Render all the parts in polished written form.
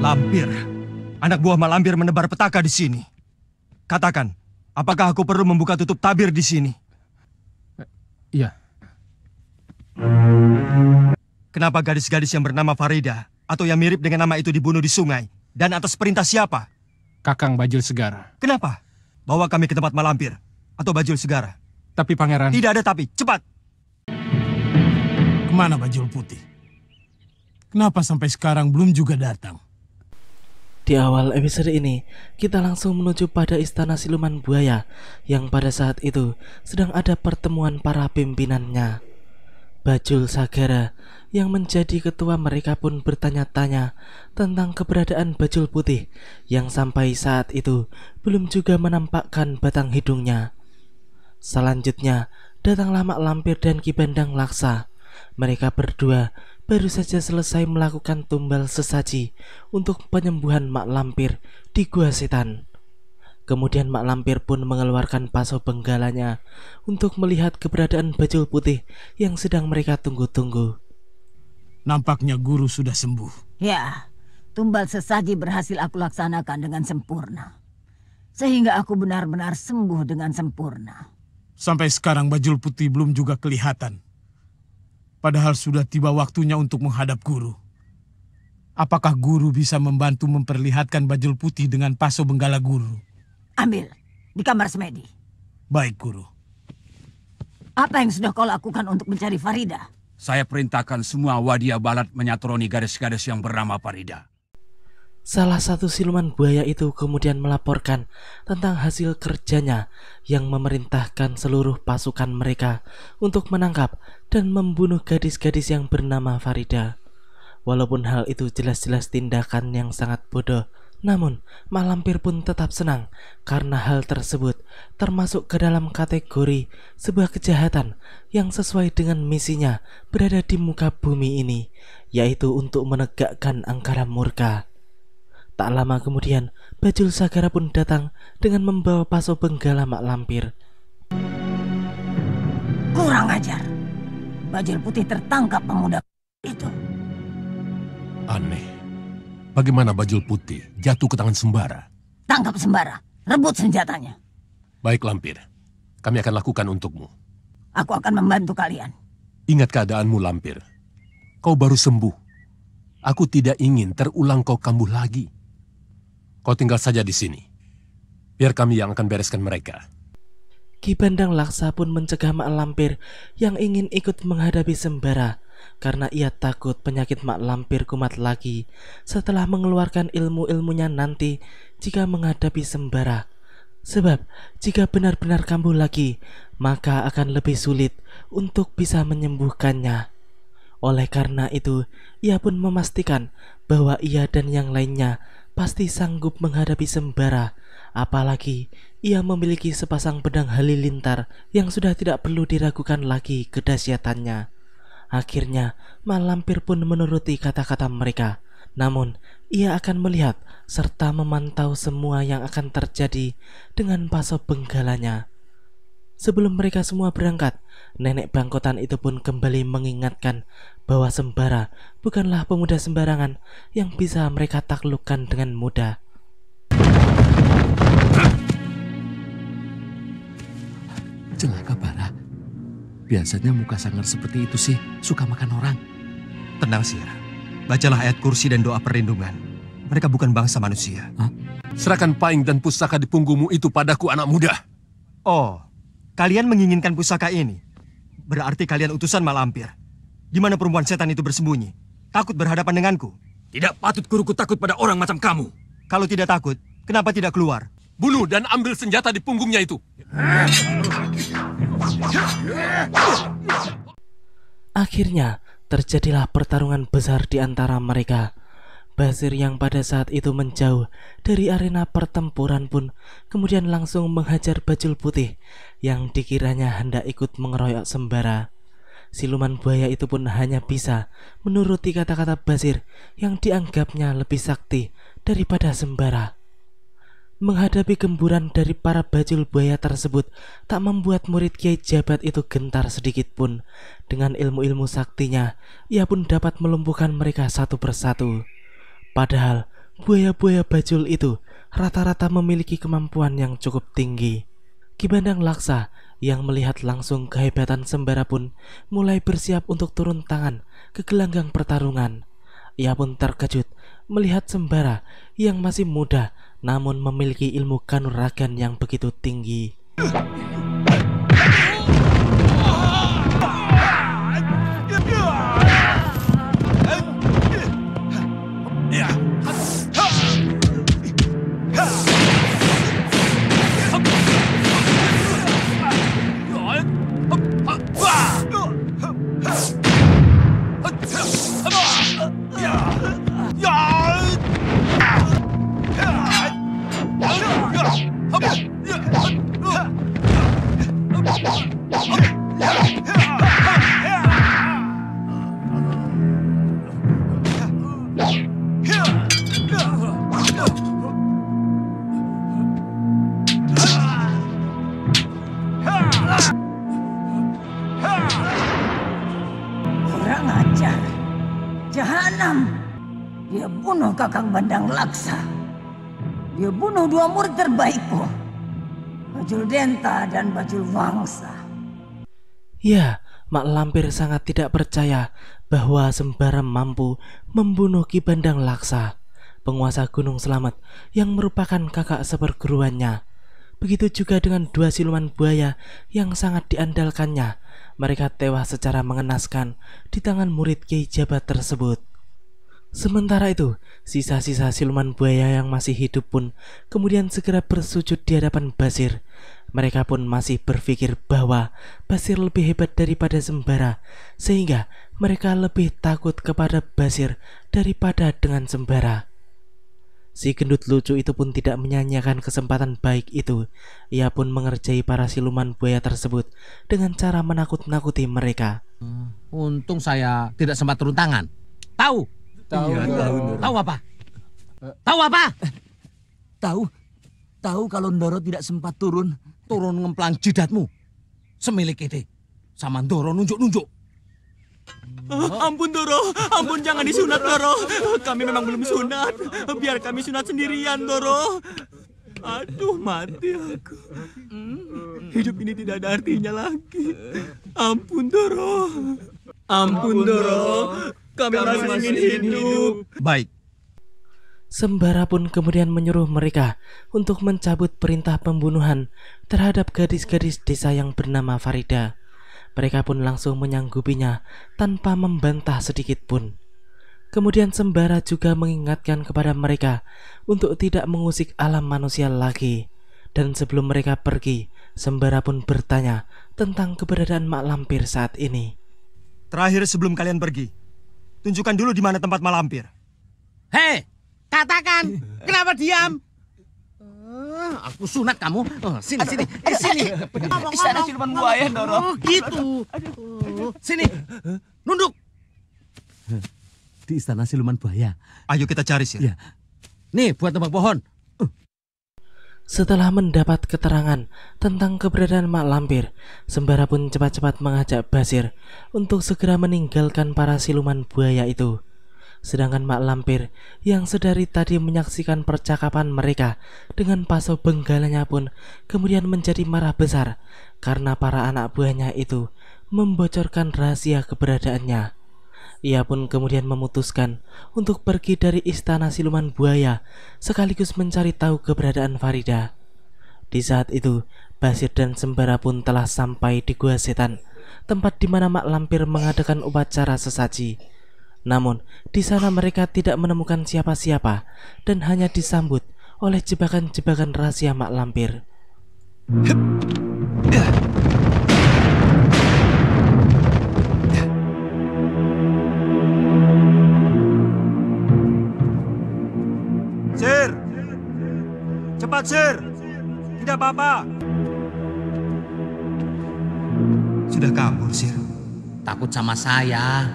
Lampir. Anak buah Mak Lampir menebar petaka di sini. Katakan, apakah aku perlu membuka tutup tabir di sini? Iya. Kenapa gadis-gadis yang bernama Farida atau yang mirip dengan nama itu dibunuh di sungai? Dan atas perintah siapa? Kakang Bajul Segara. Kenapa? Bawa kami ke tempat Mak Lampir atau Bajul Segara. Tapi pangeran... Tidak ada tapi, cepat! Kemana Bajul Putih? Kenapa sampai sekarang belum juga datang? Di awal episode ini, kita langsung menuju pada istana siluman buaya yang pada saat itu sedang ada pertemuan para pimpinannya. Bajul Sagara yang menjadi ketua mereka pun bertanya-tanya tentang keberadaan Bajul Putih yang sampai saat itu belum juga menampakkan batang hidungnya. Selanjutnya, datanglah Mak Lampir dan Ki Bandang Laksa. Mereka berdua baru saja selesai melakukan tumbal sesaji untuk penyembuhan Mak Lampir di Gua Setan. Kemudian Mak Lampir pun mengeluarkan paso benggalanya untuk melihat keberadaan Bajul Putih yang sedang mereka tunggu-tunggu. Nampaknya guru sudah sembuh. Ya, tumbal sesaji berhasil aku laksanakan dengan sempurna. Sehingga aku benar-benar sembuh dengan sempurna. Sampai sekarang Bajul Putih belum juga kelihatan. Padahal sudah tiba waktunya untuk menghadap guru. Apakah guru bisa membantu memperlihatkan Bajul Putih dengan paso benggala guru? Ambil, di kamar semedi. Baik, guru. Apa yang sudah kau lakukan untuk mencari Farida? Saya perintahkan semua wadia balat menyatroni gadis-gadis yang bernama Farida. Salah satu siluman buaya itu kemudian melaporkan tentang hasil kerjanya yang memerintahkan seluruh pasukan mereka untuk menangkap dan membunuh gadis-gadis yang bernama Farida. Walaupun hal itu jelas-jelas tindakan yang sangat bodoh, namun Mak Lampir pun tetap senang karena hal tersebut termasuk ke dalam kategori sebuah kejahatan yang sesuai dengan misinya berada di muka bumi ini, yaitu untuk menegakkan angkara murka. Tak lama kemudian, Bajul Sagara pun datang dengan membawa paso benggala Mak Lampir. Kurang ajar. Bajul Putih tertangkap pemuda itu. Aneh. Bagaimana Bajul Putih jatuh ke tangan Sembara? Tangkap Sembara, rebut senjatanya. Baik Lampir, kami akan lakukan untukmu. Aku akan membantu kalian. Ingat keadaanmu Lampir. Kau baru sembuh. Aku tidak ingin terulang kau kambuh lagi. Kau tinggal saja di sini. Biar kami yang akan bereskan mereka. Ki Bandang Laksa pun mencegah Mak Lampir yang ingin ikut menghadapi Sembara karena ia takut penyakit Mak Lampir kumat lagi setelah mengeluarkan ilmu-ilmunya nanti jika menghadapi Sembara. Sebab jika benar-benar kambuh lagi, maka akan lebih sulit untuk bisa menyembuhkannya. Oleh karena itu, ia pun memastikan bahwa ia dan yang lainnya pasti sanggup menghadapi Sembara. Apalagi ia memiliki sepasang pedang halilintar yang sudah tidak perlu diragukan lagi kedahsyatannya. Akhirnya, Mak Lampir pun menuruti kata-kata mereka. Namun, ia akan melihat serta memantau semua yang akan terjadi dengan paso benggalanya. Sebelum mereka semua berangkat, nenek bangkotan itu pun kembali mengingatkan bahwa Sembara bukanlah pemuda sembarangan yang bisa mereka taklukkan dengan mudah. Celaka Bara. Biasanya muka sangar seperti itu sih suka makan orang. Tenang Sir, bacalah ayat kursi dan doa perlindungan. Mereka bukan bangsa manusia. Hah? Serahkan paing dan pusaka di punggungmu itu padaku anak muda. Oh, kalian menginginkan pusaka ini? Berarti kalian utusan Mak Lampir. Di mana perempuan setan itu bersembunyi? Takut berhadapan denganku? Tidak patut guruku takut pada orang macam kamu. Kalau tidak takut, kenapa tidak keluar? Bunuh dan ambil senjata di punggungnya itu. Akhirnya, terjadilah pertarungan besar di antara mereka. Basir yang pada saat itu menjauh dari arena pertempuran pun kemudian langsung menghajar Bajul Putih yang dikiranya hendak ikut mengeroyok Sembara. Siluman buaya itu pun hanya bisa menuruti kata-kata Basir yang dianggapnya lebih sakti daripada Sembara. Menghadapi gemburan dari para bajul buaya tersebut tak membuat murid Kiai Jabat itu gentar sedikit pun. Dengan ilmu-ilmu saktinya, ia pun dapat melumpuhkan mereka satu persatu. Padahal buaya-buaya bajul itu rata-rata memiliki kemampuan yang cukup tinggi. Ki Bandang Laksa yang melihat langsung kehebatan Sembara pun mulai bersiap untuk turun tangan ke gelanggang pertarungan. Ia pun terkejut melihat Sembara yang masih muda namun memiliki ilmu kanuragan yang begitu tinggi. Kurang ajar. Jahanam. Dia bunuh Kakang Bandang Laksa. Dia bunuh dua murid terbaikku. Bajul Denta dan Bajul Wangsa. Ya, Mak Lampir sangat tidak percaya bahwa Sembara mampu membunuh Ki Bandang Laksa, penguasa Gunung Selamat yang merupakan kakak seperguruannya. Begitu juga dengan dua siluman buaya yang sangat diandalkannya. Mereka tewas secara mengenaskan di tangan murid Kiai Jabat tersebut. Sementara itu, sisa-sisa siluman buaya yang masih hidup pun kemudian segera bersujud di hadapan Basir. Mereka pun masih berpikir bahwa Basir lebih hebat daripada Sembara, sehingga mereka lebih takut kepada Basir daripada dengan Sembara. Si gendut lucu itu pun tidak menyanyiakan kesempatan baik itu. Ia pun mengerjai para siluman buaya tersebut dengan cara menakut-nakuti mereka. Untung saya tidak sempat turun tangan. Tahu? Tahu apa? Tahu apa? Tahu kalau Ndoro tidak sempat turun. Turun ngemplang jidatmu. Semilik itu. Sama Ndoro nunjuk-nunjuk. Ampun Doro, ampun jangan disunat Doro. Kami memang belum sunat. Biar kami sunat sendirian Doro. Aduh mati aku. Hidup ini tidak ada artinya lagi. Ampun Doro. Ampun Doro. Kami masih ingin hidup. Baik. Sembara pun kemudian menyuruh mereka untuk mencabut perintah pembunuhan terhadap gadis-gadis desa yang bernama Farida. Mereka pun langsung menyanggupinya tanpa membantah sedikit pun. Kemudian Sembara juga mengingatkan kepada mereka untuk tidak mengusik alam manusia lagi. Dan sebelum mereka pergi, Sembara pun bertanya tentang keberadaan Mak Lampir saat ini. Terakhir sebelum kalian pergi, tunjukkan dulu di mana tempat Mak Lampir. Hei, katakan, kenapa diam? Aku sunat kamu. Sini. Istana siluman buaya Doro. Gitu. Sini, nunduk. Di istana siluman buaya. Ayo kita cari sih. Ya. Nih, buat tebak pohon. Setelah mendapat keterangan tentang keberadaan Mak Lampir, Sembara pun cepat-cepat mengajak Basir untuk segera meninggalkan para siluman buaya itu. Sedangkan Mak Lampir yang sedari tadi menyaksikan percakapan mereka dengan paso benggalanya pun kemudian menjadi marah besar karena para anak buahnya itu membocorkan rahasia keberadaannya. Ia pun kemudian memutuskan untuk pergi dari istana siluman buaya sekaligus mencari tahu keberadaan Farida. Di saat itu, Basir dan Sembara pun telah sampai di Gua Setan, tempat di mana Mak Lampir mengadakan upacara sesaji. Namun, di sana mereka tidak menemukan siapa-siapa dan hanya disambut oleh jebakan-jebakan rahasia Mak Lampir. Sir! Cepat, Sir! Tidak apa-apa. Sudah kabur, Sir. Takut sama saya.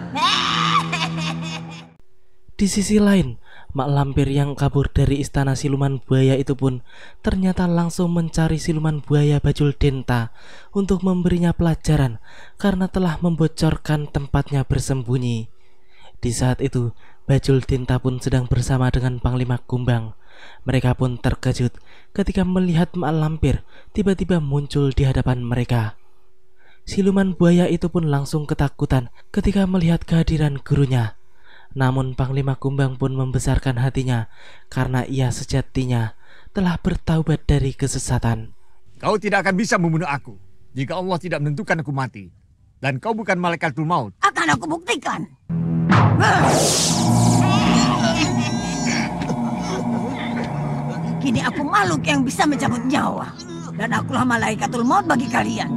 Di sisi lain, Mak Lampir yang kabur dari istana siluman buaya itu pun ternyata langsung mencari siluman buaya Bajul Denta untuk memberinya pelajaran karena telah membocorkan tempatnya bersembunyi. Di saat itu, Bajul Tinta pun sedang bersama dengan Panglima Kumbang. Mereka pun terkejut ketika melihat mak lampir tiba-tiba muncul di hadapan mereka. Siluman buaya itu pun langsung ketakutan ketika melihat kehadiran gurunya. Namun Panglima Kumbang pun membesarkan hatinya karena ia sejatinya telah bertaubat dari kesesatan. Kau tidak akan bisa membunuh aku jika Allah tidak menentukan aku mati. Dan kau bukan malaikatul maut. Akan aku buktikan. Kini aku makhluk yang bisa mencabut nyawa. Dan akulah malaikatul maut bagi kalian.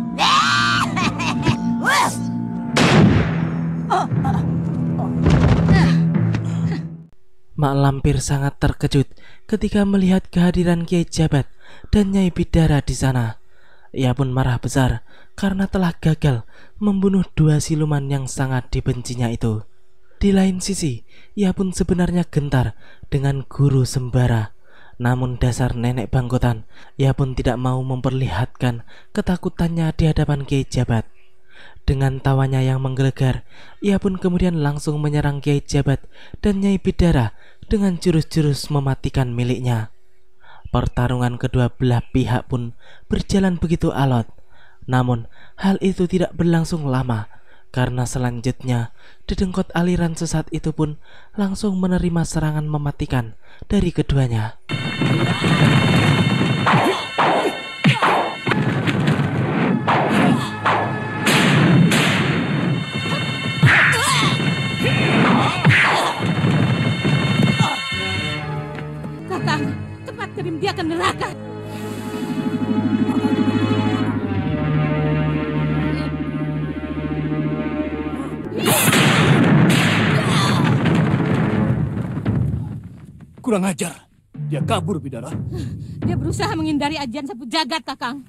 Mak Lampir sangat terkejut ketika melihat kehadiran Kiai Jabat dan Nyai Bidara di sana. Ia pun marah besar karena telah gagal membunuh dua siluman yang sangat dibencinya itu. Di lain sisi, ia pun sebenarnya gentar dengan Guru Sembara. Namun dasar nenek bangkotan, ia pun tidak mau memperlihatkan ketakutannya di hadapan Kiai Jabat. Dengan tawanya yang menggelegar, ia pun kemudian langsung menyerang Kiai Jabat dan Nyai Bidara dengan jurus-jurus mematikan miliknya. Pertarungan kedua belah pihak pun berjalan begitu alot. Namun hal itu tidak berlangsung lama, karena selanjutnya dedengkot aliran sesat itu pun langsung menerima serangan mematikan dari keduanya. Kakang, cepat kirim dia ke neraka. Kurang ajar. Dia kabur, Bidara. Dia berusaha menghindari ajian sapu jagat, Kakang.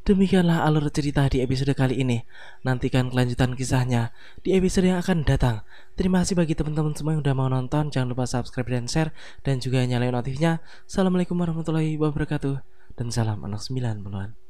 Demikianlah alur cerita di episode kali ini. Nantikan kelanjutan kisahnya di episode yang akan datang. Terima kasih bagi teman-teman semua yang udah mau nonton. Jangan lupa subscribe dan share, dan juga nyalain notifnya. Assalamualaikum warahmatullahi wabarakatuh. Dan salam anak 90-an.